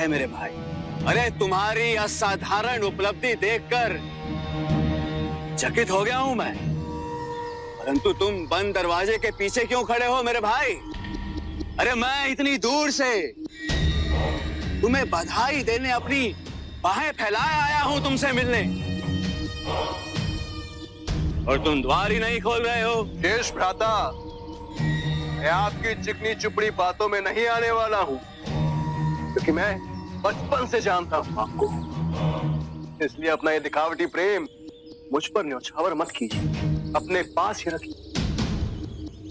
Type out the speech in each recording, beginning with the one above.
है मेरे भाई। अरे तुम्हारी असाधारण उपलब्धि देखकर चकित हो गया हूं मैं, परंतु तुम बंद दरवाजे के पीछे क्यों खड़े हो मेरे भाई? अरे मैं इतनी दूर से तुम्हें बधाई देने अपनी बाहें फैलाए आया हूं तुमसे मिलने, और तुम द्वार ही नहीं खोल रहे हो। शेष भ्राता, मैं आपकी चिकनी चुपड़ी बातों में नहीं आने वाला हूं, क्योंकि मैं बचपन से जानता हूं आपको। इसलिए अपना ये दिखावटी प्रेम मुझ पर न्यौछावर मत कीजिए, अपने पास ही रखिए।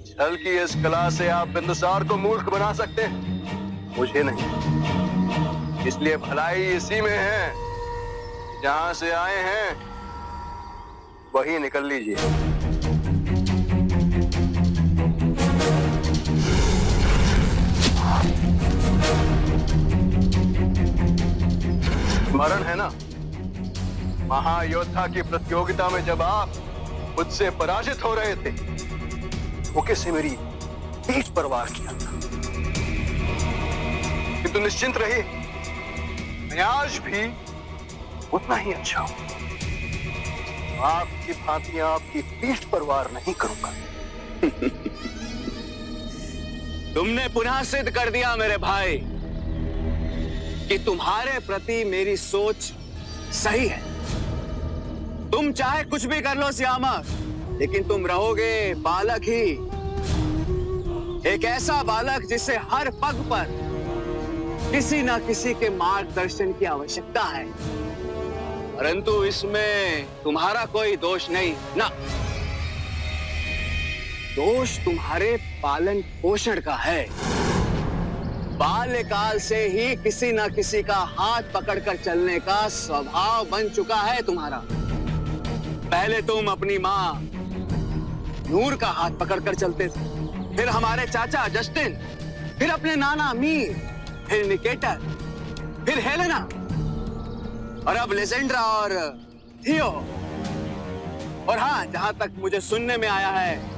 छल की इस कला से आप बिंदुसार को मूर्ख बना सकते हैं, मुझे नहीं। इसलिए भलाई इसी में है, जहां से आए हैं वही निकल लीजिए। स्मरण है ना, महायोद्धा की प्रतियोगिता में जब आप मुझसे पराजित हो रहे थे, धोखे से मेरी पीठ पर वार किया था। किंतु निश्चिंत रहिए, मैं आज भी उतना ही अच्छा हूं। आपकी भांति आपकी पीठ पर वार नहीं करूंगा। तुमने पुनः सिद्ध कर दिया मेरे भाई कि तुम्हारे प्रति मेरी सोच सही है। तुम चाहे कुछ भी कर लो श्यामा, लेकिन तुम रहोगे बालक ही, एक ऐसा बालक जिसे हर पग पर किसी न किसी के मार्गदर्शन की आवश्यकता है। परंतु इसमें तुम्हारा कोई दोष नहीं ना, दोष तुम्हारे पालन पोषण का है। बाल्यकाल से ही किसी न किसी का हाथ पकड़कर चलने का स्वभाव बन चुका है तुम्हारा। पहले तुम अपनी माँ नूर का हाथ पकड़कर चलते थे, फिर हमारे चाचा जस्टिन, फिर अपने नाना मीर, फिर निकेटर, फिर हेलेना, और अब लिसेंड्रा और थियो। और हाँ, जहां तक मुझे सुनने में आया है,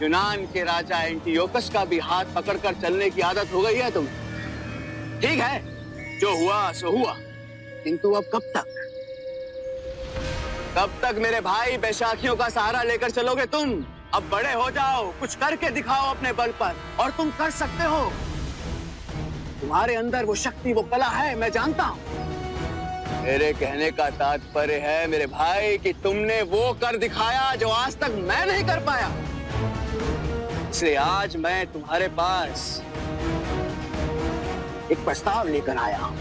यूनान के राजा एंटियोकस का भी हाथ पकड़कर चलने की आदत हो गई है तुम्हें। ठीक है, जो हुआ सो हुआ, किंतु अब कब तक? कब तक मेरे भाई बैसाखियों का सहारा लेकर चलोगे तुम? अब बड़े हो जाओ, कुछ करके दिखाओ अपने बल पर, और तुम कर सकते हो। तुम्हारे अंदर वो शक्ति, वो कला है, मैं जानता हूं। मेरे कहने का तात्पर्य है मेरे भाई कि तुमने वो कर दिखाया जो आज तक मैं नहीं कर पाया। इसलिए आज मैं तुम्हारे पास एक प्रस्ताव लेकर आया हूं,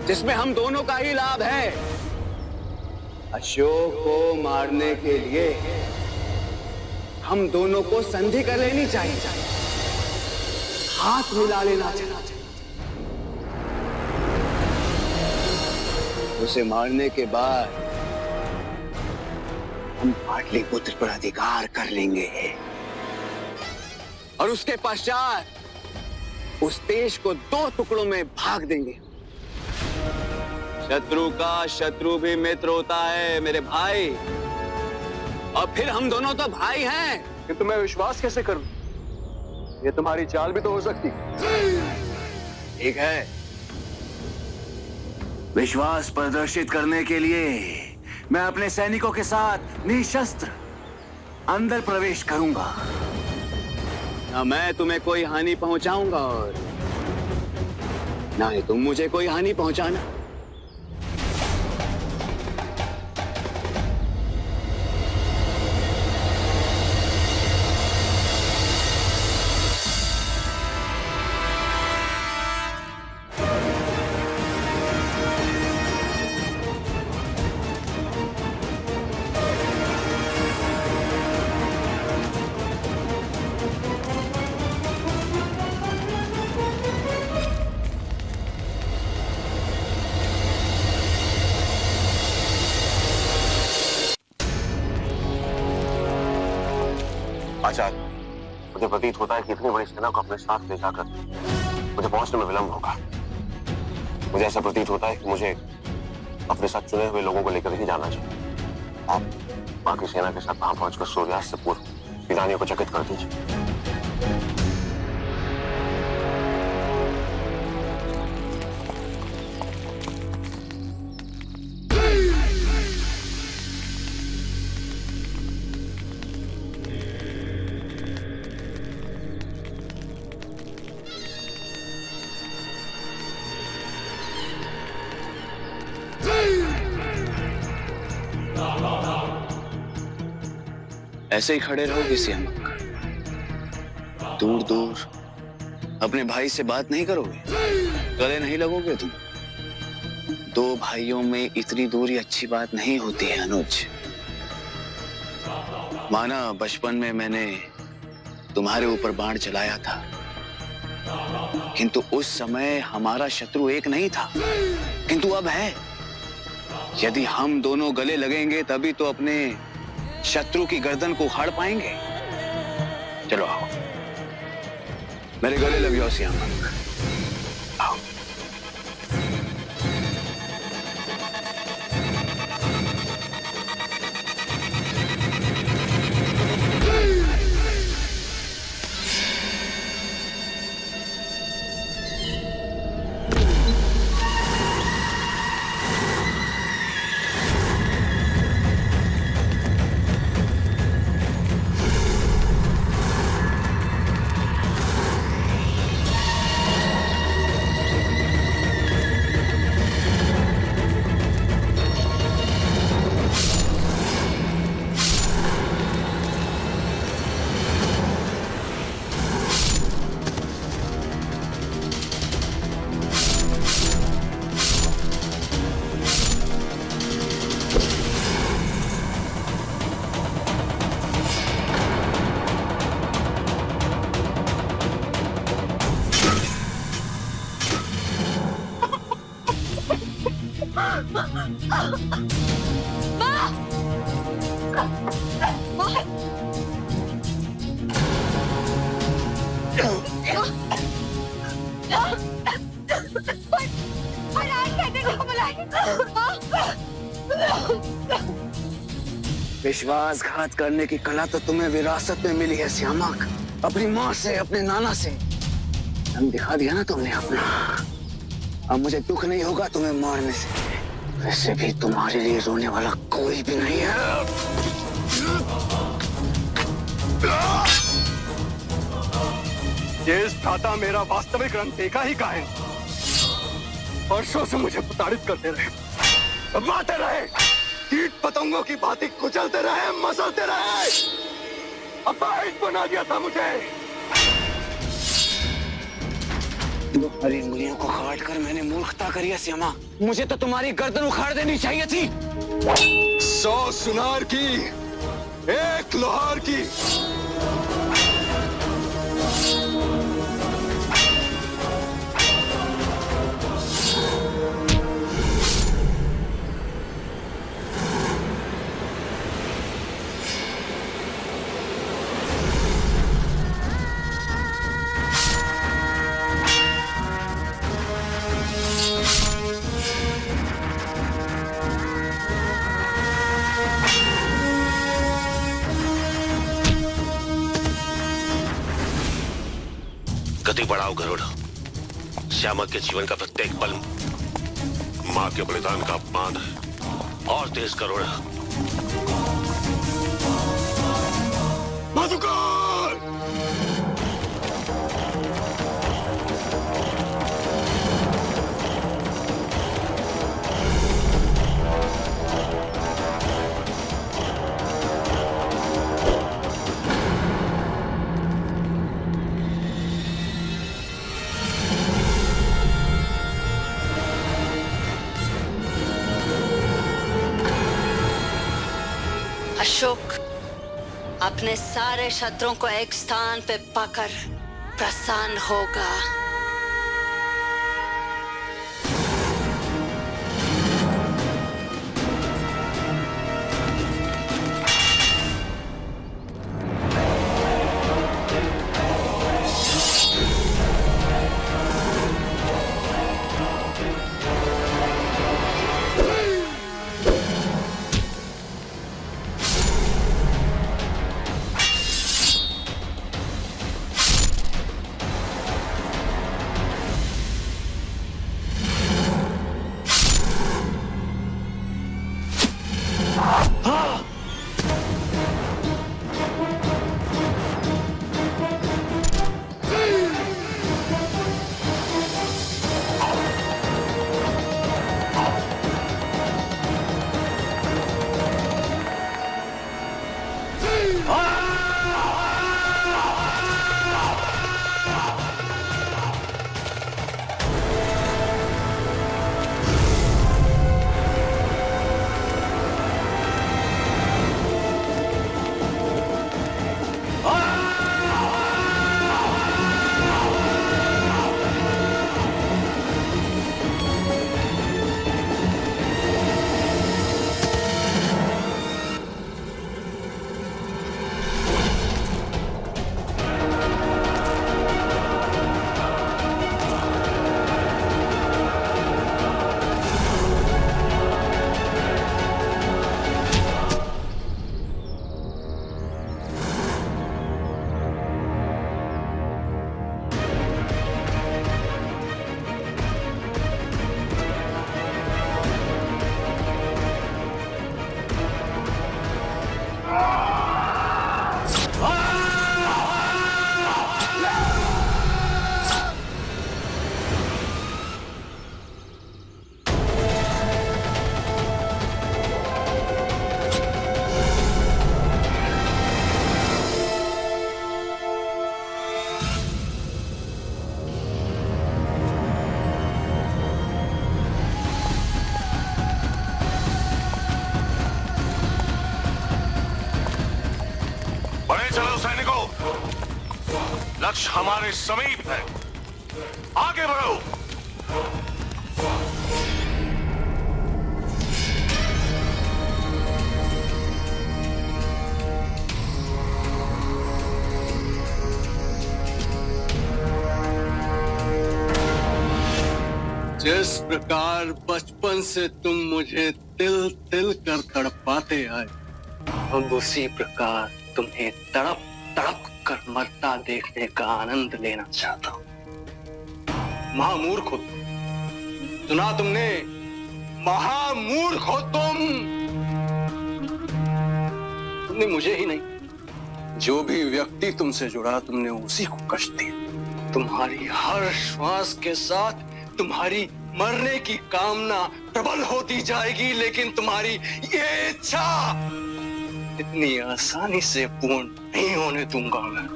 जिसमें हम दोनों का ही लाभ है। अशोक को मारने के लिए हम दोनों को संधि कर लेनी चाहिए, हाथ मिला लेना चाहिए। उसे मारने के बाद हम पाटलिपुत्र पर अधिकार कर लेंगे, और उसके पश्चात उस देश को 2 टुकड़ों में भाग देंगे। शत्रु का शत्रु भी मित्र होता है मेरे भाई, और फिर हम दोनों तो भाई हैं। किंतु मैं विश्वास कैसे करूं? ये तुम्हारी चाल भी तो हो सकती। ठीक है, विश्वास प्रदर्शित करने के लिए मैं अपने सैनिकों के साथ निशस्त्र अंदर प्रवेश करूंगा। ना मैं तुम्हें कोई हानि पहुंचाऊंगा, और ना ही तुम मुझे कोई हानि पहुंचाना। आचार्य, मुझे प्रतीत होता है कि इतनी बड़ी सेना को अपने साथ ले जाकर मुझे पहुंचने में विलंब होगा। मुझे ऐसा प्रतीत होता है कि मुझे अपने साथ चुने हुए लोगों को लेकर ही जाना चाहिए। आप बाकी सेना के साथ वहां पहुंचकर सूर्यास्त से पूर्व ईरानियों को चकित कर दीजिए। ऐसे ही खड़े रहोगे श्यामक? दूर दूर अपने भाई से बात नहीं करोगे? गले नहीं लगोगे तुम? दो भाइयों में इतनी दूरी अच्छी बात नहीं होती है अनुज। माना बचपन में मैंने तुम्हारे ऊपर बाण चलाया था, किंतु उस समय हमारा शत्रु एक नहीं था, किंतु अब है। यदि हम दोनों गले लगेंगे तभी तो अपने शत्रु की गर्दन को उखाड़ पाएंगे। चलो आओ, मेरे गले लग जाओ श्यामक। आओ। विश्वासघात करने की कला तो तुम्हें विरासत में मिली है श्यामक, अपनी माँ से, अपने नाना से। हम दिखा दिया ना तुमने अपना। अब मुझे दुख नहीं होगा तुम्हें मारने से। वैसे भी तुम्हारे लिए रोने वाला कोई भी नहीं है। ये भ्राता मेरा वास्तविक रंग देखा ही काहे? वर्षों से मुझे प्रताड़ित करते रहे, मारते रहे, कीट पतंगों की भांति कुचलते रहे, मसलते रहे। अपाहिज बना दिया था मुझे। तुम्हारी उंगलियों को काट कर मैंने मूर्खता करी है श्यामा। मुझे तो तुम्हारी गर्दन उखाड़ देनी चाहिए थी। 100 सुनार की, 1 लोहार की। गति बढ़ाओ गरुड़। श्यामक के जीवन का प्रत्येक पल मां के बलिदान का अपमान है। और तेज गरुड़। मधुकर! अशोक अपने सारे शत्रुओं को एक स्थान पे पाकर प्रसन्न होगा। लक्ष्य हमारे समीप है। आगे बढ़ो। जिस प्रकार बचपन से तुम मुझे तिल तिल कर तड़पाते आए, अब उसी प्रकार तुम्हें तड़प तड़प कर मरता देखने का आनंद लेना चाहता हूं। महामूर्ख हो सुना तुमने? महामूर्ख हो तुमने मुझे ही नहीं, जो भी व्यक्ति तुमसे जुड़ा तुमने उसी को कष्ट दिया। तुम्हारी हर श्वास के साथ तुम्हारी मरने की कामना प्रबल होती जाएगी, लेकिन तुम्हारी ये इच्छा इतनी आसानी से पूर्ण नहीं होने दूंगा मैं।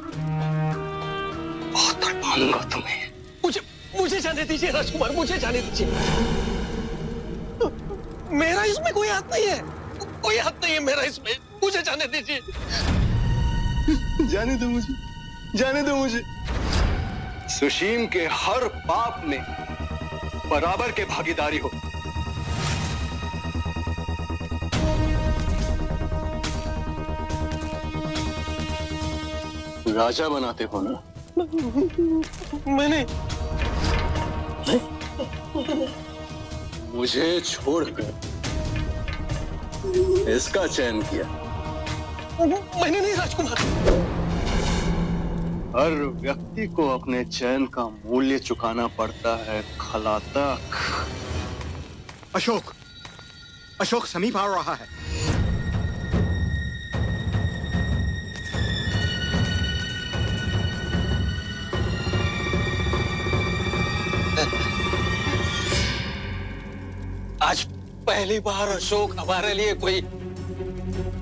बहुत तड़पाऊंगा तुम्हें। मुझे जाने दीजिए राजकुमार, मुझे जाने दीजिए। मेरा इसमें कोई हाथ नहीं है, कोई हाथ नहीं है मेरा इसमें। मुझे जाने दीजिए। जाने दो मुझे, जाने दो मुझे। सुशीम के हर पाप में बराबर के भागीदारी हो। राजा बनाते हो ना? मैंने मुझे छोड़कर इसका चयन किया। मैंने नहीं राजकुमार। हर व्यक्ति को अपने चयन का मूल्य चुकाना पड़ता है खलातक। अशोक, अशोक समीप आ रहा है। आज पहली बार अशोक हमारे लिए कोई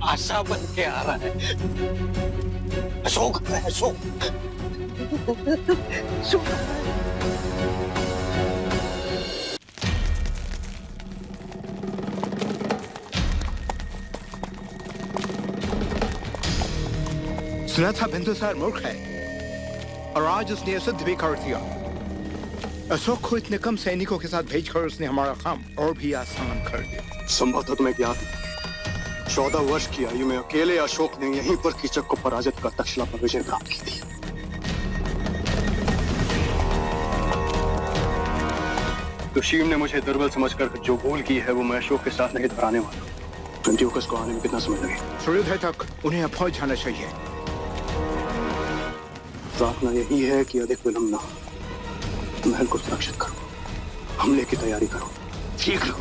आशा बन के आ रहा है। अशोक, अशोक, अशोक। सुना था बिंदुसार मूर्ख है और आज उसने सिद्ध भी कर दिया। अशोक को इतने कम सैनिकों के साथ भेजकर उसने हमारा काम और भी आसान कर दिया। संभवतः तुम्हें ज्ञात है, 14 वर्ष की आयु में अकेले अशोक ने यहीं पर कीचक को पराजित कर तक्षशिला पर विजय प्राप्त की थी। सुशीम ने मुझे दुर्बल समझकर जो भूल की है वो मैं अशोक के साथ नहीं दोहराने वाला। एंटियोकस को आने में कितना समय लगे? सूर्योदय तक उन्हें अब पहुंच जाना चाहिए। प्रार्थना यही है कि अधिक विलंब ना हो। महल को सुरक्षित करो, हमले की तैयारी करो। ठीक लो।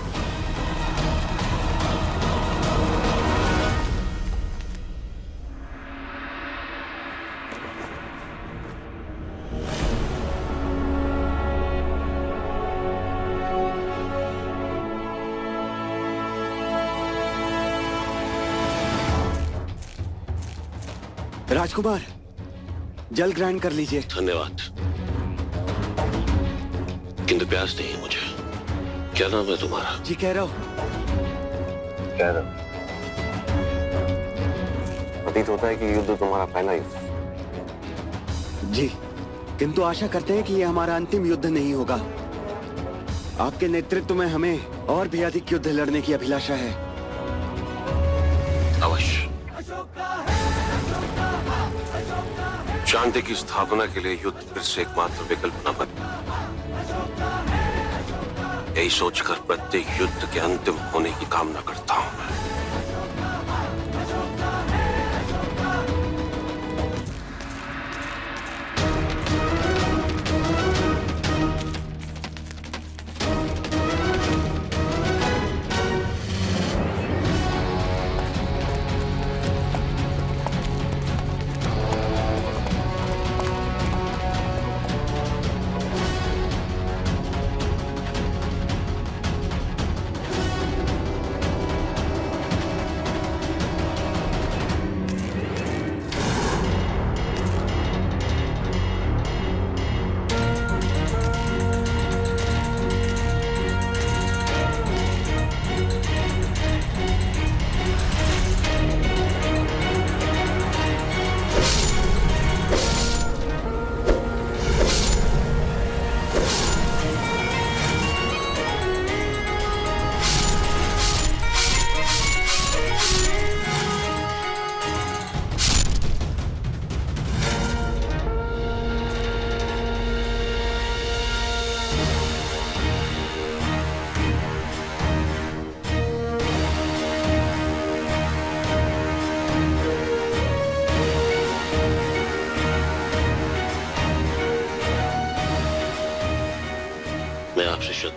राजकुमार, जल ग्रहण कर लीजिए। धन्यवाद, किंतु प्यास नहीं है मुझे। क्या नाम है तुम्हारा? जी कह रहा हूँ। कह रहा हूँ। प्रतीत होता है कि युद्ध तुम्हारा पहला युद्ध है। जी, किंतु आशा करते हैं कि यह हमारा अंतिम युद्ध नहीं होगा। आपके नेतृत्व में हमें और भी अधिक युद्ध लड़ने की अभिलाषा है। अवश्य। शांति की स्थापना के लिए युद्ध फिर से एकमात्र विकल्प न बने। यही सोचकर प्रत्येक युद्ध के अंतिम होने की कामना करता हूं मैं।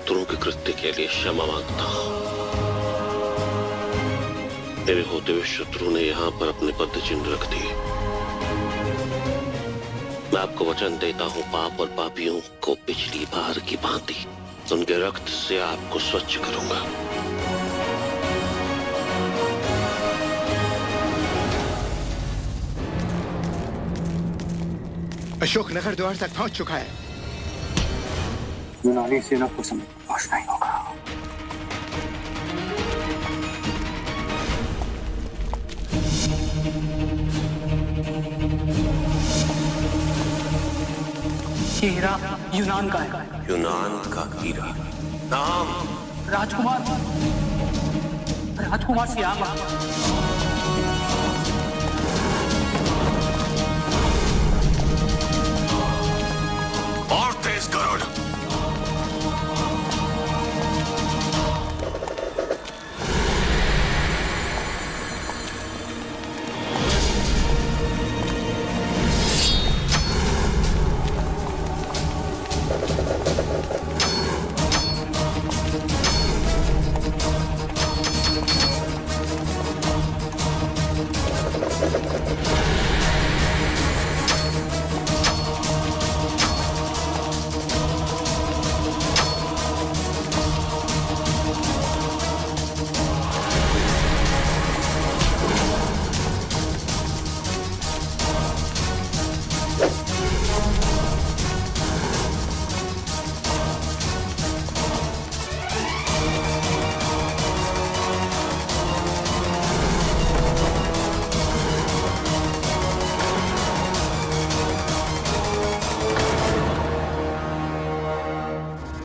शत्रुओं के कृत्य के लिए क्षमा मांगता हूं। मेरे होते हुए शत्रु ने यहाँ पर अपने पद चिन्ह रख दिए। मैं आपको वचन देता हूँ, पाप और पापियों को पिछली बार की भांति उनके रक्त से आपको स्वच्छ करूंगा। अशोक नगर द्वार तक पहुंच चुका है। यूनानी सेना को समय पहुंचना ही होगा। हीरा यूनान का है। यूनान का हीरा। नाम? राजकुमार श्यामा।